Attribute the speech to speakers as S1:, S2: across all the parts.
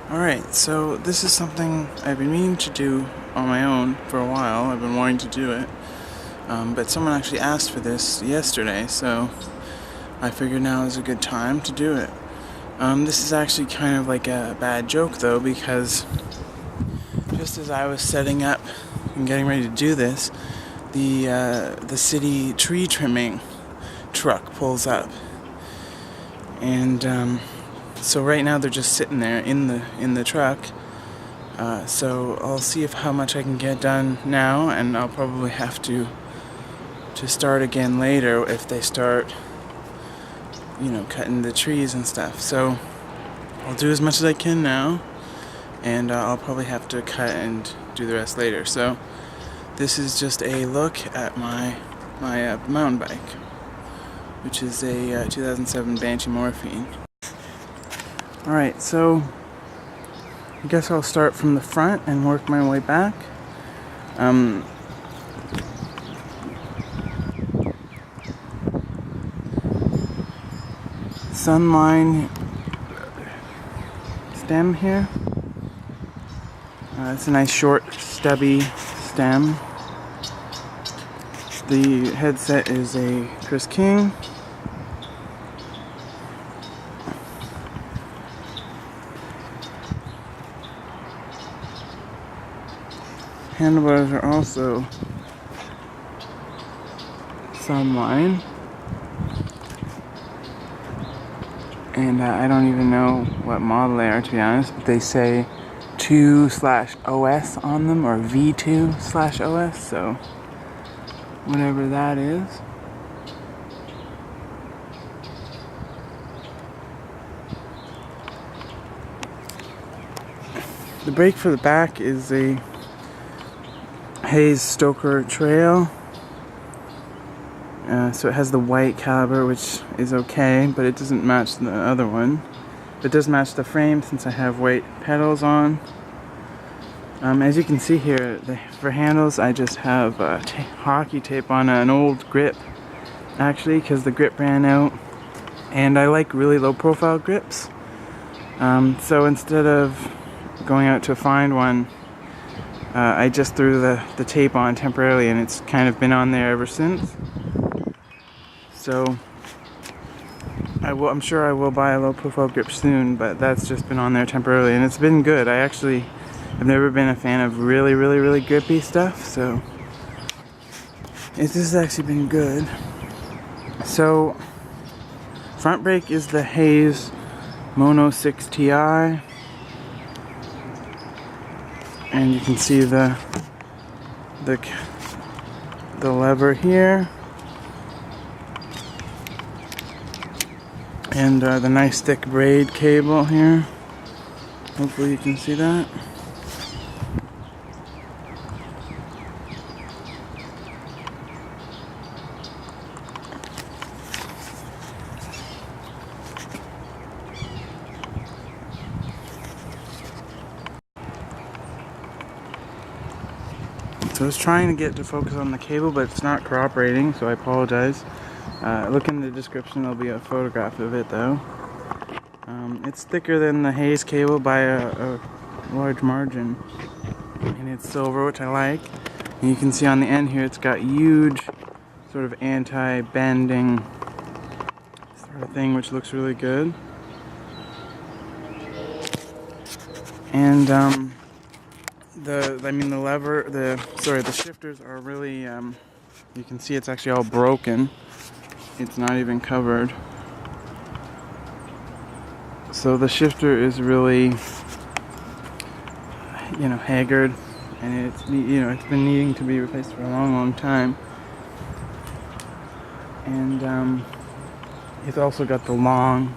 S1: Alright, so this is something I've been meaning to do on my own for a while. I've been wanting to do it. But someone actually asked for this yesterday, so I figured now is a good time to do it. This is actually kind of like a bad joke though, because just as I was setting up and getting ready to do this, the city tree trimming truck pulls up. And so right now they're just sitting there in the truck. So I'll see how much I can get done now, and I'll probably have to start again later if they start, cutting the trees and stuff. So I'll do as much as I can now, and I'll probably have to cut and do the rest later. So this is just a look at my mountain bike, which is a 2007 Banshee Morphine. Alright, so I guess I'll start from the front and work my way back. Sunline stem here. It's a nice short, stubby stem. The headset is a Chris King. Handlebars are also Sunline, and I don't even know what model they are, to be honest, but they say 2/OS on them, or V2/OS, so whatever that is. The brake for the back is a Hayes Stoker Trail. So it has the white caliper, which is okay, but it doesn't match the other one. It does match the frame since I have white pedals on. As you can see here, for handles I just have hockey tape on an old grip, actually, because the grip ran out, and I like really low profile grips. So instead of going out to find one, I just threw the tape on temporarily, and it's kind of been on there ever since. So I'm sure I will buy a low profile grip soon, but that's just been on there temporarily, and it's been good. I've never been a fan of really, really, really grippy stuff, so this has actually been good. So front brake is the Hayes Mono 6 Ti. And you can see the lever here, and the nice thick braid cable here. Hopefully you can see that. So I was trying to get to focus on the cable, but it's not cooperating, so I apologize. Look in the description, there'll be a photograph of it though. It's thicker than the Hayes cable by a large margin, and it's silver, which I like. And you can see on the end here it's got huge sort of anti-bending sort of thing, which looks really good. And the shifters are really, you can see it's actually all broken. It's not even covered. So the shifter is really, haggard, and it's been needing to be replaced for a long, long time. And it's also got the long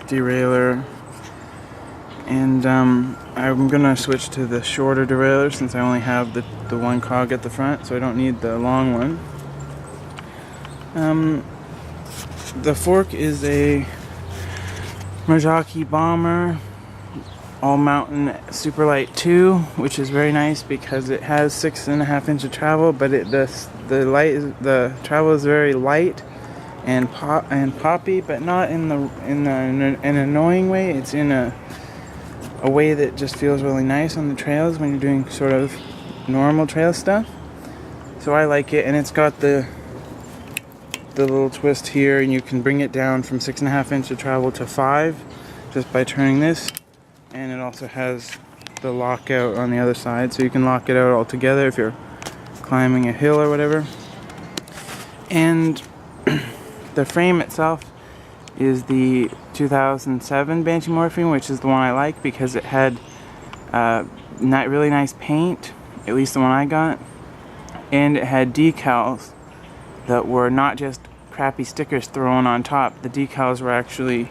S1: derailleur. And I'm gonna switch to the shorter derailleur since I only have the one cog at the front, so I don't need the long one. The fork is a Meraki Bomber All Mountain Superlight 2, which is very nice because it has 6.5 inches of travel, but the travel is very light, and poppy, but not in an annoying way. It's in a way that just feels really nice on the trails when you're doing sort of normal trail stuff. So I like it, and it's got the little twist here, and you can bring it down from 6.5 inch of travel to 5 just by turning this. And it also has the lockout on the other side, so you can lock it out all together if you're climbing a hill or whatever. And the frame itself is the 2007 Banshee Morphine, which is the one I like because it had really nice paint, at least the one I got, and it had decals that were not just crappy stickers thrown on top. The decals were actually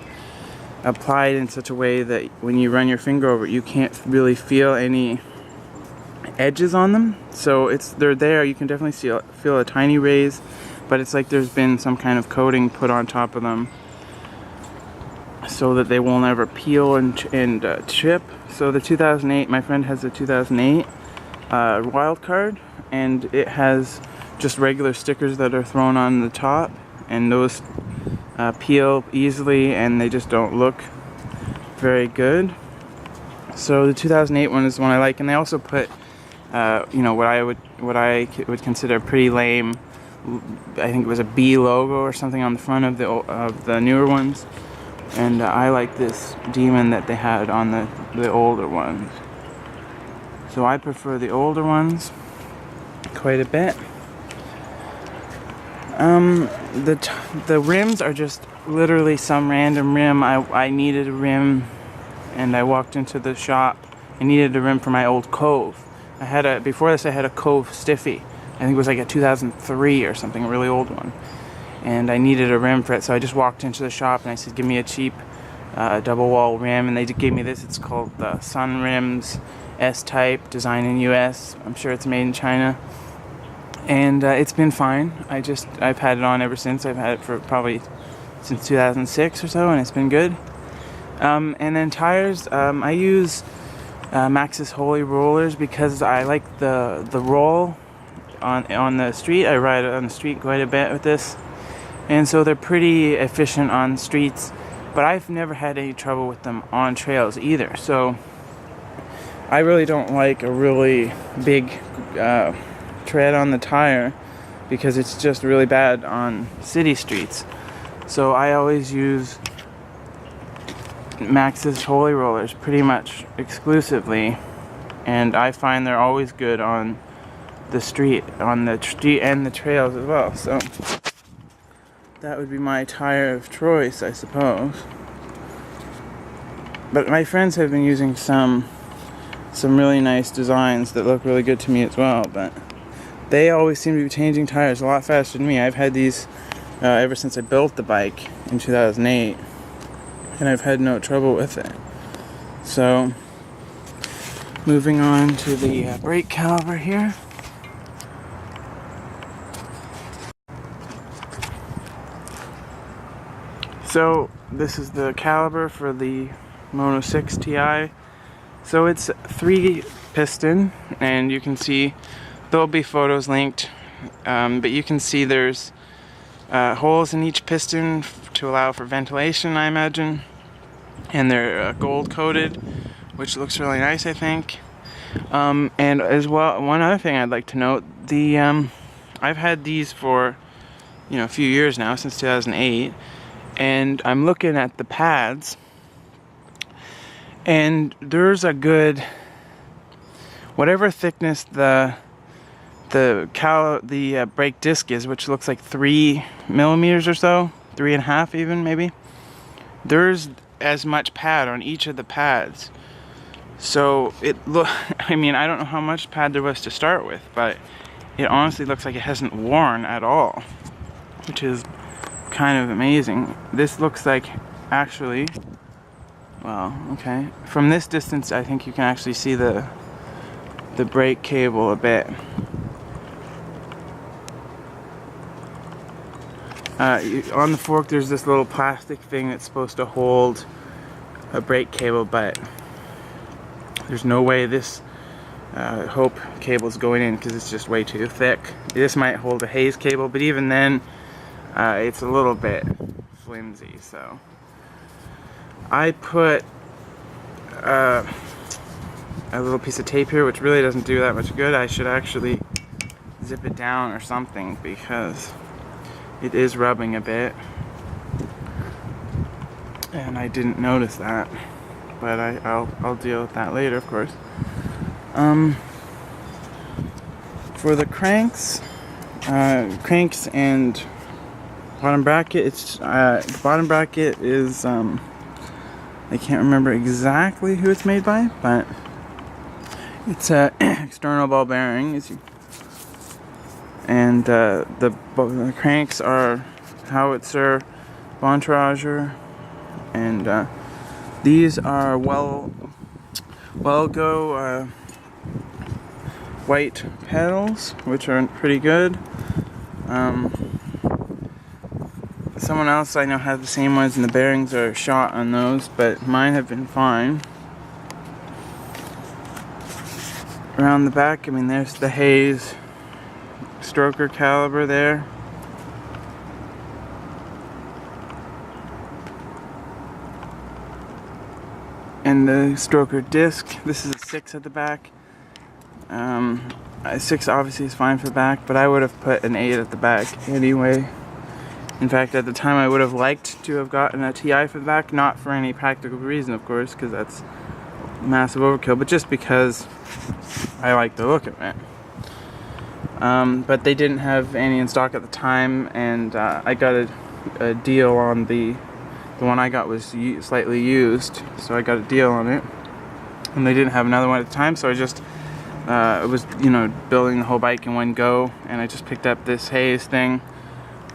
S1: applied in such a way that when you run your finger over it, you can't really feel any edges on them. So they're there. You can definitely feel a tiny raise, but it's like there's been some kind of coating put on top of them so that they will never peel and chip. So the 2008, my friend has a 2008 wild card, and it has just regular stickers that are thrown on the top, and those peel easily and they just don't look very good. So the 2008 one is the one I like, and they also put what I would consider a pretty lame, I think it was a B logo or something on the front of the newer ones, and I like this demon that they had on the older ones. So I prefer the older ones quite a bit. The rims are just literally some random rim. I needed a rim, and I walked into the shop. I needed a rim for my old Cove. Before this I had a Cove Stiffy. I think it was like a 2003 or something, a really old one. And I needed a rim for it, so I just walked into the shop and I said, give me a cheap double wall rim, and they gave me this. It's called the Sun Rims S-Type, designed in US. I'm sure it's made in China. And it's been fine. I've had it on ever since. I've had it for probably since 2006 or so, and it's been good. And then tires, I use Maxxis Holy rollers because I like the roll on the street. I ride on the street quite a bit with this, and so they're pretty efficient on streets, but I've never had any trouble with them on trails either. So I really don't like a really big tread on the tire because it's just really bad on city streets. So I always use Maxxis Holy rollers pretty much exclusively, and I find they're always good on the street and the trails as well. So that would be my tire of choice, I suppose. But my friends have been using some really nice designs that look really good to me as well, but they always seem to be changing tires a lot faster than me. I've had these ever since I built the bike in 2008, and I've had no trouble with it. So moving on to the brake caliper here. So this is the caliper for the Mono 6 Ti. So it's 3 piston, and you can see there'll be photos linked, but you can see there's holes in each piston to allow for ventilation, I imagine, and they're gold coated, which looks really nice, I think. And as well, one other thing I'd like to note, I've had these for a few years now, since 2008, and I'm looking at the pads, and there's a good, whatever thickness the brake disc is, which looks like 3 millimeters or so, 3.5 even maybe, there's as much pad on each of the pads. So I mean, I don't know how much pad there was to start with, but it honestly looks like it hasn't worn at all, which is kind of amazing. This looks like, actually, well, okay, from this distance I think you can actually see the brake cable a bit. On the fork there's this little plastic thing that's supposed to hold a brake cable, but there's no way this Hope cable's going in because it's just way too thick. This might hold a Hayes cable, but even then it's a little bit flimsy. So I put a little piece of tape here, which really doesn't do that much good. I should actually zip it down or something because it is rubbing a bit, and I didn't notice that, but I'll deal with that later, of course. For the cranks and bottom bracket, it's the bottom bracket is I can't remember exactly who it's made by, but it's a external ball bearing, and the cranks are Howitzer Bontrager, and these are Well-Go white pedals, which are pretty good. Someone else I know has the same ones, and the bearings are shot on those, but mine have been fine. Around the back, I mean, there's the Hayes stroker caliber there. And the stroker disc, this is a 6 at the back. A 6 obviously is fine for the back, but I would have put an 8 at the back anyway. In fact, at the time I would have liked to have gotten a TI for the back, not for any practical reason, of course, because that's massive overkill, but just because I like the look of it. But they didn't have any in stock at the time, and I got a deal on the one I got was slightly used, so I got a deal on it, and they didn't have another one at the time, so I just was, you know, building the whole bike in one go, and I just picked up this Hayes thing,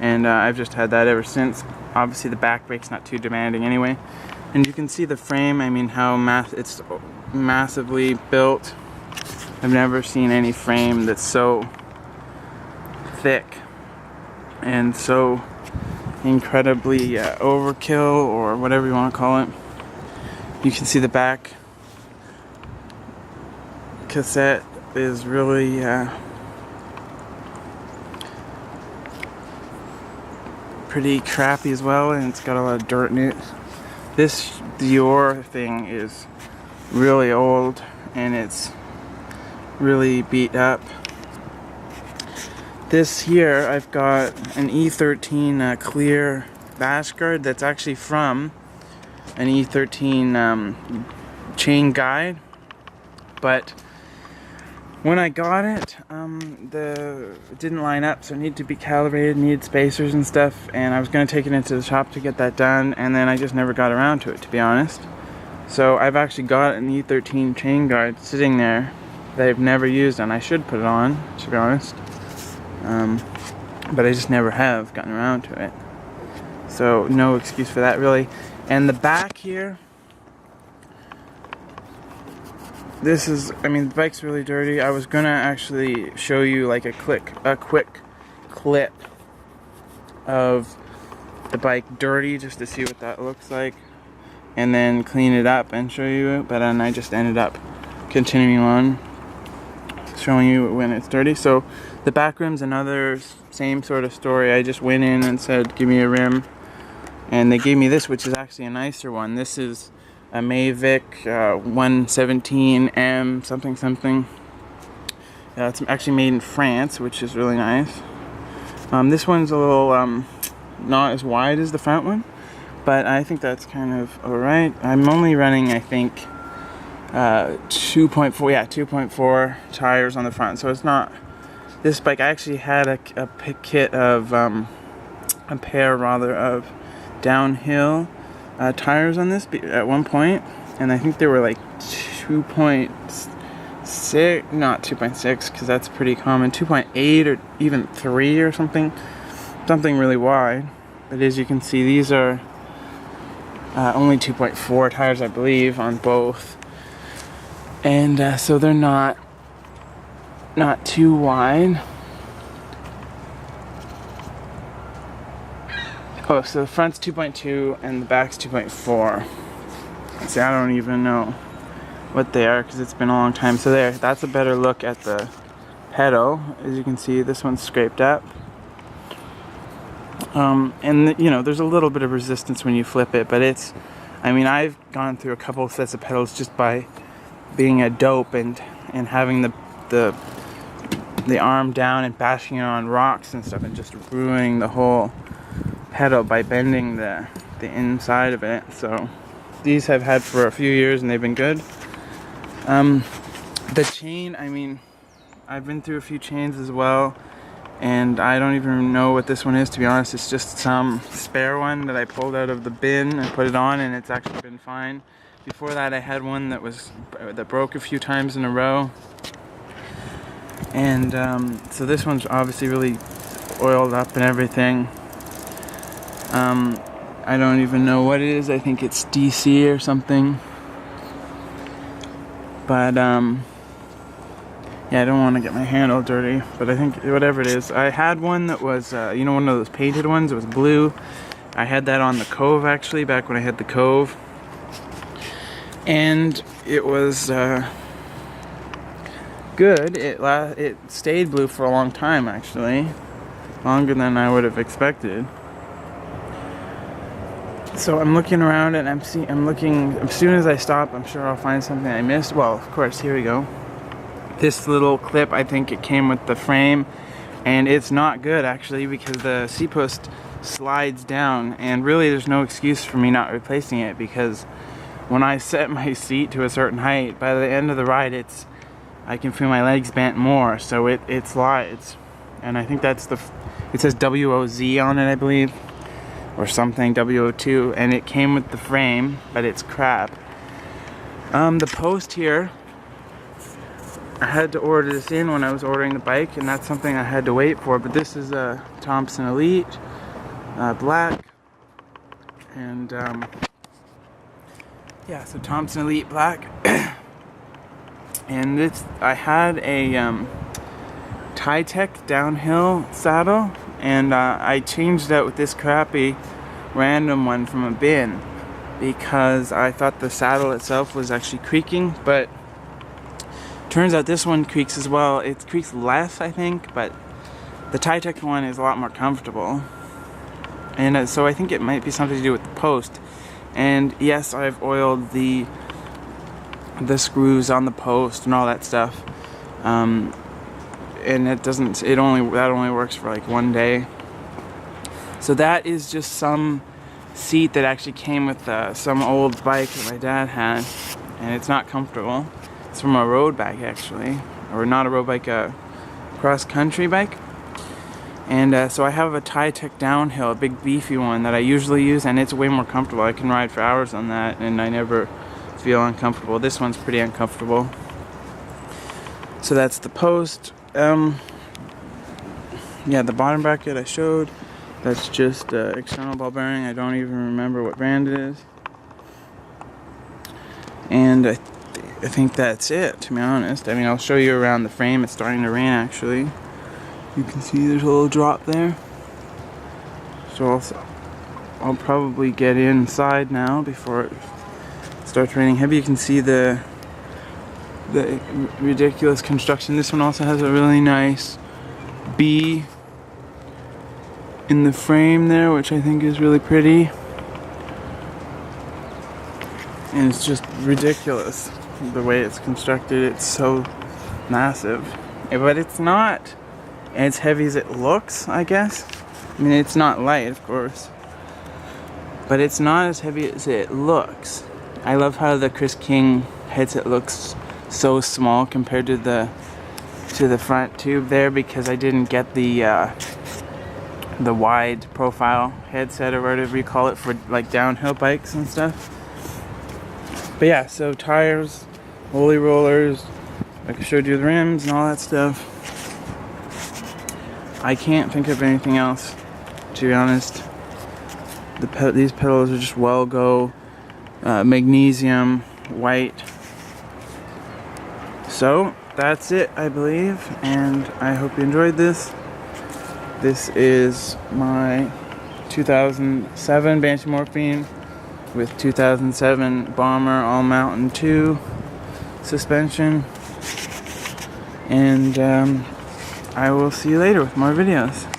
S1: and I've just had that ever since. Obviously the back brake's not too demanding anyway, and you can see the frame, I mean how it's massively built. I've never seen any frame that's so thick and so incredibly overkill, or whatever you want to call it. You can see the back cassette is really pretty crappy as well, and it's got a lot of dirt in it. This Dior thing is really old, and it's really beat up. This here, I've got an E13 clear bash guard that's actually from an E13 chain guide, but when I got it, it didn't line up, so it needed to be calibrated, needed spacers and stuff, and I was going to take it into the shop to get that done, and then I just never got around to it, to be honest. So I've actually got an E13 chain guard sitting there that I've never used, and I should put it on, to be honest. But I just never have gotten around to it. So no excuse for that, really. And the back here, this is, I mean, the bike's really dirty. I was gonna actually show you like a quick clip of the bike dirty, just to see what that looks like, and then clean it up and show you, but then I just ended up continuing on showing you when it's dirty. So the back rim's another same sort of story. I just went in and said, give me a rim, and they gave me this, which is actually a nicer one. This is a Mavic 117M something. It's actually made in France, which is really nice. This one's a little not as wide as the front one, but I think that's kind of alright. I'm only running, I think, 2.4 tires on the front, so it's not. This bike, I actually had a kit of a pair rather of downhill tires on this at one point, and I think they were like 2.6, not 2.6 because that's pretty common, 2.8 or even 3 or something really wide. But as you can see, these are only 2.4 tires, I believe, on both, and so they're not too wide. Oh, so the front's 2.2 and the back's 2.4. See, I don't even know what they are because it's been a long time. So there, that's a better look at the pedal. As you can see, this one's scraped up. And you know, there's a little bit of resistance when you flip it, but it's, I mean, I've gone through a couple of sets of pedals just by being a dope and having the arm down and bashing it on rocks and stuff and just ruining the whole pedal by bending the inside of it. So these I've had for a few years and they've been good. The chain, I mean, I've been through a few chains as well, and I don't even know what this one is, to be honest. It's just some spare one that I pulled out of the bin and put it on, and it's actually been fine. Before that I had one that broke a few times in a row. And so this one's obviously really oiled up and everything. I don't even know what it is. I think it's DC or something. But yeah, I don't want to get my hand all dirty. But I think whatever it is, I had one that was you know, one of those painted ones. It was blue. I had that on the Cove actually, back when I had the Cove, and it was good. It stayed blue for a long time, actually, longer than I would have expected. So I'm looking around and I'm looking. As soon as I stop, I'm sure I'll find something I missed. Well, of course, here we go. This little clip, I think it came with the frame, and it's not good actually, because the seat post slides down, and really there's no excuse for me not replacing it, because when I set my seat to a certain height, by the end of the ride I can feel my legs bent more, so it slides. And I think that's it says WOZ on it, I believe, or something, WO2, and it came with the frame, but it's crap. The post here, I had to order this in when I was ordering the bike, and that's something I had to wait for, but this is a Thompson Elite black, and yeah, so Thompson Elite black. And I had a Titech downhill saddle, and I changed out with this crappy random one from a bin because I thought the saddle itself was actually creaking, but turns out this one creaks as well. It creaks less, I think, but the Titech one is a lot more comfortable. And so I think it might be something to do with the post. And yes, I've oiled the screws on the post and all that stuff. And that only works for like one day. So that is just some seat that actually came with some old bike that my dad had, and it's not comfortable. It's from a road bike actually, or not a road bike, a cross-country bike. And so I have a Titech downhill, a big beefy one that I usually use, and it's way more comfortable. I can ride for hours on that and I never feel uncomfortable. This one's pretty uncomfortable. So that's the post. Yeah, the bottom bracket I showed, that's just external ball bearing. I don't even remember what brand it is. And I think that's it, to be honest. I mean, I'll show you around the frame. It's starting to rain actually. You can see there's a little drop there. So I'll probably get inside now before it starts raining heavy. You can see the ridiculous construction. This one also has a really nice B in the frame there, which I think is really pretty. And it's just ridiculous the way it's constructed. It's so massive, but it's not as heavy as it looks, I guess. I mean, it's not light, of course, but it's not as heavy as it looks. I love how the Chris King headset looks so small compared to the front tube there, because I didn't get the wide profile headset or whatever you call it for like downhill bikes and stuff. But yeah, so tires, Holy Rollers, I showed you the rims and all that stuff. I can't think of anything else, to be honest. These pedals are just Well-Go, magnesium, white. So that's it, I believe, and I hope you enjoyed this. This is my 2007 Banshee Morphine with 2007 Bomber All Mountain 2 suspension, and I will see you later with more videos.